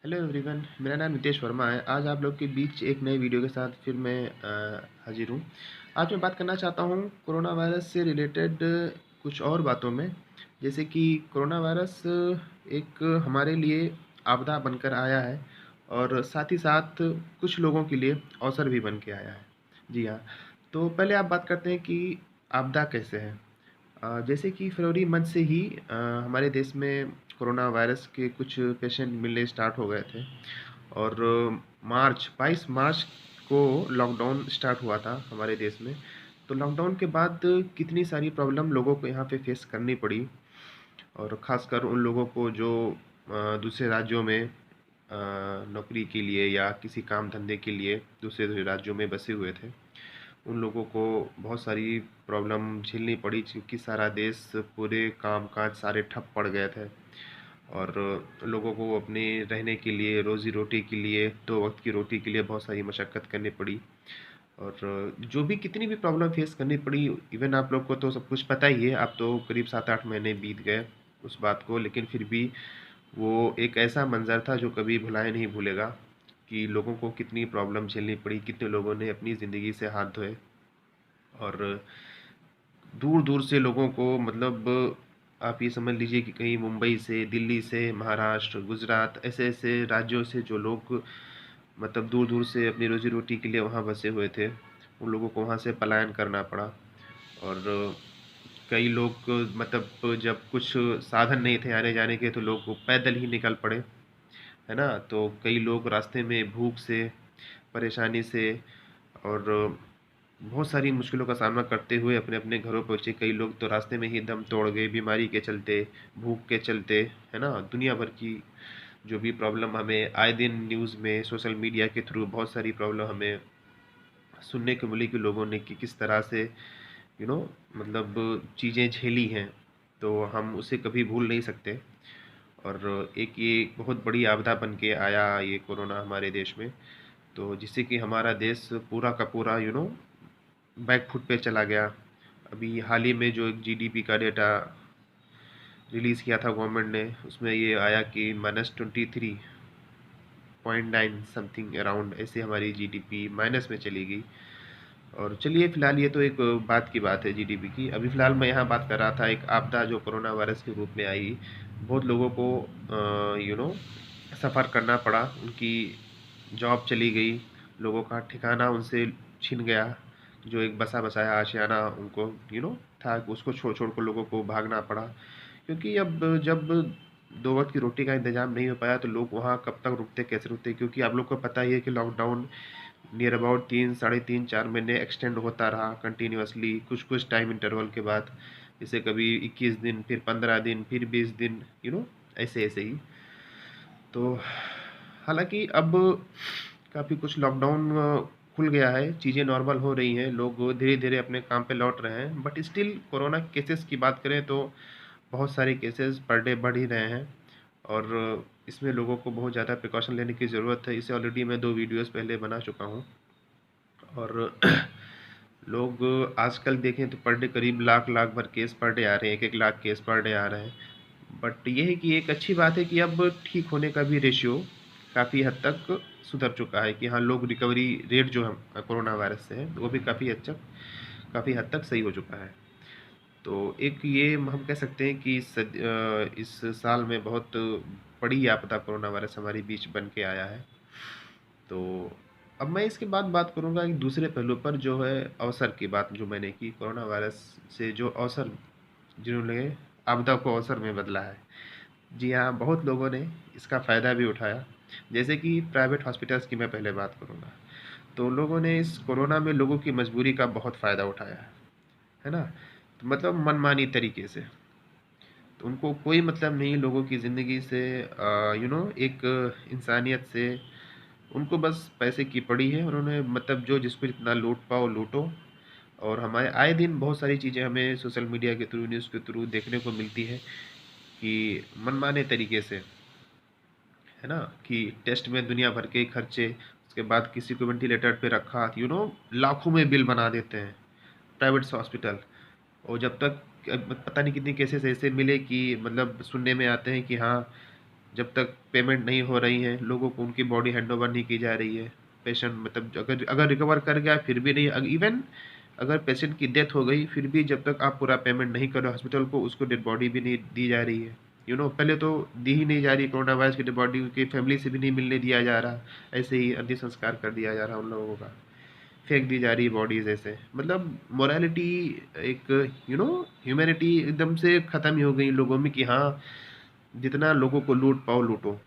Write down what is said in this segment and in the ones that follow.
Hello everyone, मेरा नाम नितेश वर्मा है। आज आप लोग के बीच एक नए वीडियो के साथ फिर मैं हाजिर हूँ। आज मैं बात करना चाहता हूँ कोरोना वायरस से रिलेटेड कुछ और बातों में। जैसे कि कोरोना वायरस एक हमारे लिए आपदा बनकर आया है और साथ ही साथ कुछ लोगों के लिए अवसर भी बन के आया है। जी हाँ, तो पहले आप बात करते हैं कि आपदा कैसे है। जैसे कि फरवरी मंथ से ही हमारे देश में कोरोना वायरस के कुछ पेशेंट मिलने स्टार्ट हो गए थे और मार्च 22 मार्च को लॉकडाउन स्टार्ट हुआ था हमारे देश में। तो लॉकडाउन के बाद कितनी सारी प्रॉब्लम लोगों को यहाँ पे फेस करनी पड़ी और ख़ासकर उन लोगों को जो दूसरे राज्यों में नौकरी के लिए या किसी काम धंधे के लिए दूसरे राज्यों में बसे हुए थे। उन लोगों को बहुत सारी प्रॉब्लम झेलनी पड़ी क्योंकि सारा देश पूरे काम-काज सारे ठप पड़ गए थे और लोगों को अपने रहने के लिए, रोज़ी-रोटी के लिए, 2 वक़्त की रोटी के लिए बहुत सारी मशक्कत करनी पड़ी और जो भी कितनी भी प्रॉब्लम फेस करनी पड़ी, इवन आप लोग को तो सब कुछ पता ही है। आप तो करीब 7-8 महीने बीत गए उस बात को, लेकिन फिर भी वो एक ऐसा मंज़र था जो कभी भुलाया नहीं भूलेगा कि लोगों को कितनी प्रॉब्लम झेलनी पड़ी, कितने लोगों ने अपनी ज़िंदगी से हाथ धोए और दूर-दूर से लोगों को मतलब आप ये समझ लीजिए कि कहीं मुंबई से, दिल्ली से, महाराष्ट्र, गुजरात ऐसे-ऐसे राज्यों से जो लोग मतलब दूर-दूर से अपनी रोज़ी-रोटी के लिए वहाँ बसे हुए थे, उन लोगों को वहाँ से पलायन करना पड़ा और कई लोग मतलब जब कुछ साधन नहीं थे आने-जाने के तो लोग पैदल ही निकल पड़े, है ना? तो कई लोग रास्ते में भूख से, परेशानी से और बहुत सारी मुश्किलों का सामना करते हुए अपने-अपने घरों पहुँचे। कई लोग तो रास्ते में ही दम तोड़ गए बीमारी के चलते, भूख के चलते, है ना? दुनिया भर की जो भी प्रॉब्लम हमें आए दिन न्यूज़ में, सोशल मीडिया के थ्रू बहुत सारी प्रॉब्लम हमें सुनने को मिली कि लोगों ने कि किस तरह से मतलब चीज़ें झेली हैं, तो हम उसे कभी भूल नहीं सकते। और एक ये बहुत बड़ी आपदा बन के आया ये कोरोना हमारे देश में, तो जिससे कि हमारा देश पूरा का पूरा बैक फुट पे चला गया। अभी हाल ही में जो एक जीडीपी का डेटा रिलीज़ किया था गवर्नमेंट ने, उसमें ये आया कि -23.9 समथिंग अराउंड ऐसे हमारी जीडीपी माइनस में चली गई। और चलिए फ़िलहाल ये तो एक बात की बात है जीडीपी की। अभी फ़िलहाल मैं यहाँ बात कर रहा था एक आपदा जो कोरोना वायरस के रूप में आई। बहुत लोगों को सफ़र करना पड़ा, उनकी जॉब चली गई, लोगों का ठिकाना उनसे छिन गया, जो एक बसा-बसाया आशियाना उनको था, उसको छोड़-छोड़ कर लोगों को भागना पड़ा। क्योंकि अब जब 2 वक़्त की रोटी का इंतज़ाम नहीं हो पाया, तो लोग वहाँ कब तक रुकते, कैसे रुकते? क्योंकि आप लोग को पता ही है कि लॉकडाउन नियर अबाउट 3, साढ़े 3, 4 महीने एक्सटेंड होता रहा कंटिन्यूअसली, कुछ-कुछ टाइम इंटरवल के बाद। जैसे कभी 21 दिन, फिर 15 दिन, फिर 20 दिन, ऐसे-ऐसे ही। तो हालाँकि अब काफ़ी कुछ लॉकडाउन खुल गया है, चीज़ें नॉर्मल हो रही हैं, लोग धीरे-धीरे अपने काम पे लौट रहे हैं। बट स्टिल कोरोना केसेज़ की बात करें तो बहुत सारे केसेज़ पर डे बढ़ ही रहे हैं और इसमें लोगों को बहुत ज़्यादा प्रिकॉशन लेने की ज़रूरत है। इसे ऑलरेडी मैं 2 वीडियोज़ पहले बना चुका हूँ और लोग आजकल देखें तो पर डे करीब लाख-लाख भर केस पर डे आ रहे हैं, 1-1 लाख केस पर डे आ रहे हैं। बट ये है कि एक अच्छी बात है कि अब ठीक होने का भी रेशियो काफ़ी हद तक सुधर चुका है कि हाँ, लोग रिकवरी रेट जो है कोरोना वायरस से है, वो भी काफ़ी हद तक सही हो चुका है। तो एक ये हम कह सकते हैं कि इस साल में बहुत बड़ी आपदा कोरोना वायरस हमारे बीच बन के आया है। तो अब मैं इसके बाद बात करूँगा एक दूसरे पहलू पर जो है अवसर की बात जो मैंने की कोरोना वायरस से जो अवसर जिन्होंने आपदा को अवसर में बदला है। जी हाँ, बहुत लोगों ने इसका फ़ायदा भी उठाया। जैसे कि प्राइवेट हॉस्पिटल्स की मैं पहले बात करूँगा। तो लोगों ने इस कोरोना में लोगों की मजबूरी का बहुत फ़ायदा उठाया है ना? तो मतलब मनमानी तरीके से। तो उनको कोई मतलब नहीं लोगों की ज़िंदगी से एक इंसानियत से। उनको बस पैसे की पड़ी है, उन्होंने मतलब जो जिसको जितना लूट पाओ लूटो। और हमारे आए दिन बहुत सारी चीज़ें हमें सोशल मीडिया के थ्रू, न्यूज़ के थ्रू देखने को मिलती है कि मनमाने तरीके से, है ना? कि टेस्ट में दुनिया भर के खर्चे, उसके बाद किसी को वेंटिलेटर पे रखा, लाखों में बिल बना देते हैं, प्राइवेट हॉस्पिटल। और जब तक पता नहीं कितने केसेस ऐसे मिले कि मतलब सुनने में आते हैं कि हाँ, जब तक पेमेंट नहीं हो रही है, लोगों को उनकी बॉडी हैंडओवर नहीं की जा रही है। पेशेंट मतलब अगर अगर रिकवर कर गया फिर भी नहीं, इवन अगर पेशेंट की डेथ हो गई फिर भी जब तक आप पूरा पेमेंट नहीं करो हॉस्पिटल को, उसको डेड बॉडी भी नहीं दी जा रही है। पहले तो दी ही नहीं जा रही, कोरोना वायरस की डेड बॉडी की फैमिली से भी नहीं मिलने दिया जा रहा, ऐसे ही अंतिम संस्कार कर दिया जा रहा उन लोगों का, फेंक दी जा रही बॉडीज ऐसे। मतलब मोरालिटी, एक ह्यूमैनिटी एकदम से ख़त्म ही हो गई लोगों में कि हाँ, जितना लोगों को लूट पाओ लूटो।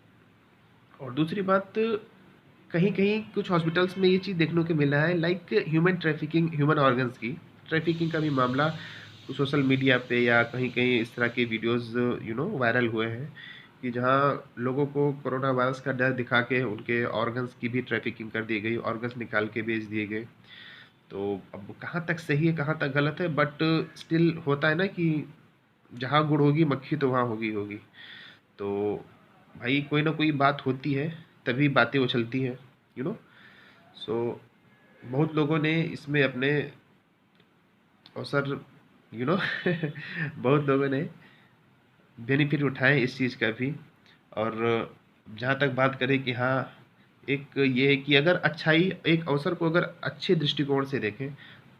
और दूसरी बात, कहीं कहीं कुछ हॉस्पिटल्स में ये चीज़ देखने को मिला है, like human trafficking, human organs की ट्रैफिकिंग का भी मामला सोशल मीडिया पे या कहीं कहीं इस तरह के वीडियोस वायरल हुए हैं कि जहाँ लोगों को कोरोना वायरस का डर दिखा के उनके ऑर्गन्स की भी ट्रैफिकिंग कर दी गई, ऑर्गन्स निकाल के बेच दिए गए। तो अब कहाँ तक सही है कहाँ तक गलत है, बट स्टिल होता है ना कि जहाँ गुड़ होगी मक्खी तो वहाँ होगी होगी। तो भाई कोई ना कोई बात होती है, तभी बातें उछलती हैं, यू नो सो बहुत लोगों ने इसमें अपने अवसर, यू नो बहुत लोगों ने बेनिफिट उठाए इस चीज़ का भी। और जहाँ तक बात करें कि हाँ, एक ये है कि अगर अच्छाई, एक अवसर को अगर अच्छे दृष्टिकोण से देखें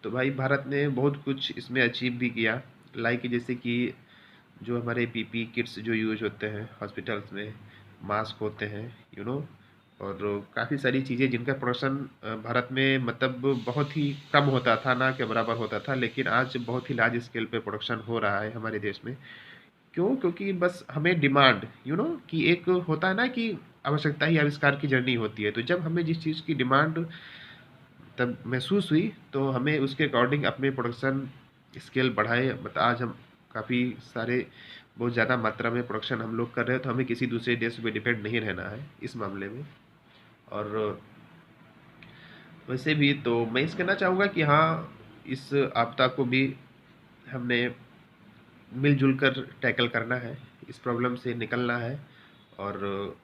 तो भाई भारत ने बहुत कुछ इसमें अचीव भी किया। लाइक जैसे कि जो हमारे पीपी किट्स जो यूज होते हैं हॉस्पिटल्स में, मास्क होते हैं, और काफ़ी सारी चीज़ें जिनका प्रोडक्शन भारत में मतलब बहुत ही कम होता था, ना के बराबर होता था, लेकिन आज बहुत ही लार्ज स्केल पे प्रोडक्शन हो रहा है हमारे देश में। क्यों? क्योंकि बस हमें डिमांड, कि एक होता है ना कि आवश्यकता ही आविष्कार की जर्नी होती है। तो जब हमें जिस चीज़ की डिमांड तब महसूस हुई तो हमें उसके अकॉर्डिंग अपने प्रोडक्शन स्केल बढ़ाए। मतलब आज हम काफ़ी सारे, बहुत ज़्यादा मात्रा में प्रोडक्शन हम लोग कर रहे हैं, तो हमें किसी दूसरे देश पे डिपेंड नहीं रहना है इस मामले में। और वैसे भी तो मैं इस कहना चाहूँगा कि हाँ, इस आपदा को भी हमने मिलजुल कर टैकल करना है, इस प्रॉब्लम से निकलना है। और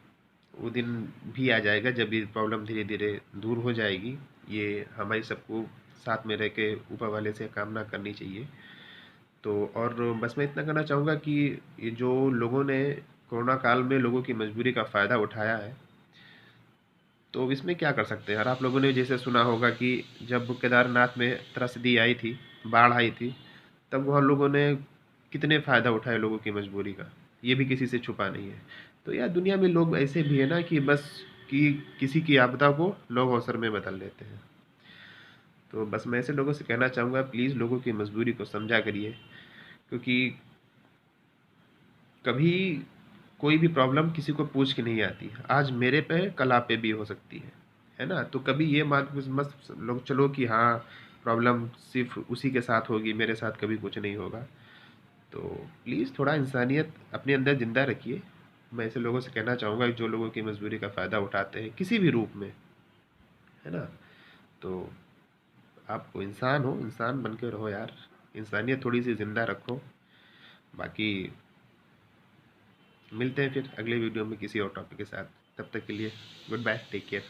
वो दिन भी आ जाएगा जब ये प्रॉब्लम धीरे धीरे दूर हो जाएगी। ये हमारी सबको साथ में रह के ऊपर वाले से कामना करनी चाहिए। तो और बस मैं इतना कहना चाहूँगा कि ये जो लोगों ने कोरोना काल में लोगों की मजबूरी का फ़ायदा उठाया है, तो इसमें क्या कर सकते हैं यार। आप लोगों ने जैसे सुना होगा कि जब केदारनाथ में त्रस्ती आई थी, बाढ़ आई थी, तब वहाँ लोगों ने कितने फ़ायदा उठाए लोगों की मजबूरी का, ये भी किसी से छुपा नहीं है। तो यार दुनिया में लोग ऐसे भी है ना कि बस कि किसी की आपदा को लोग अवसर में बदल लेते हैं। तो बस मैं ऐसे लोगों से कहना चाहूँगा, प्लीज़ लोगों की मजबूरी को समझा करिए, क्योंकि कभी कोई भी प्रॉब्लम किसी को पूछ के नहीं आती। आज मेरे पे है, कल आप पे भी हो सकती है ना? तो कभी ये मत लोग चलो कि हाँ, प्रॉब्लम सिर्फ़ उसी के साथ होगी, मेरे साथ कभी कुछ नहीं होगा। तो प्लीज़ थोड़ा इंसानियत अपने अंदर ज़िंदा रखिए। मैं ऐसे लोगों से कहना चाहूँगा जो लोगों की मजबूरी का फ़ायदा उठाते हैं किसी भी रूप में, है ना? तो आप इंसान हो, इंसान बन के रहो यार, इंसानियत थोड़ी सी ज़िंदा रखो। बाकी मिलते हैं फिर अगले वीडियो में किसी और टॉपिक के साथ। तब तक के लिए गुड बाय, टेक केयर।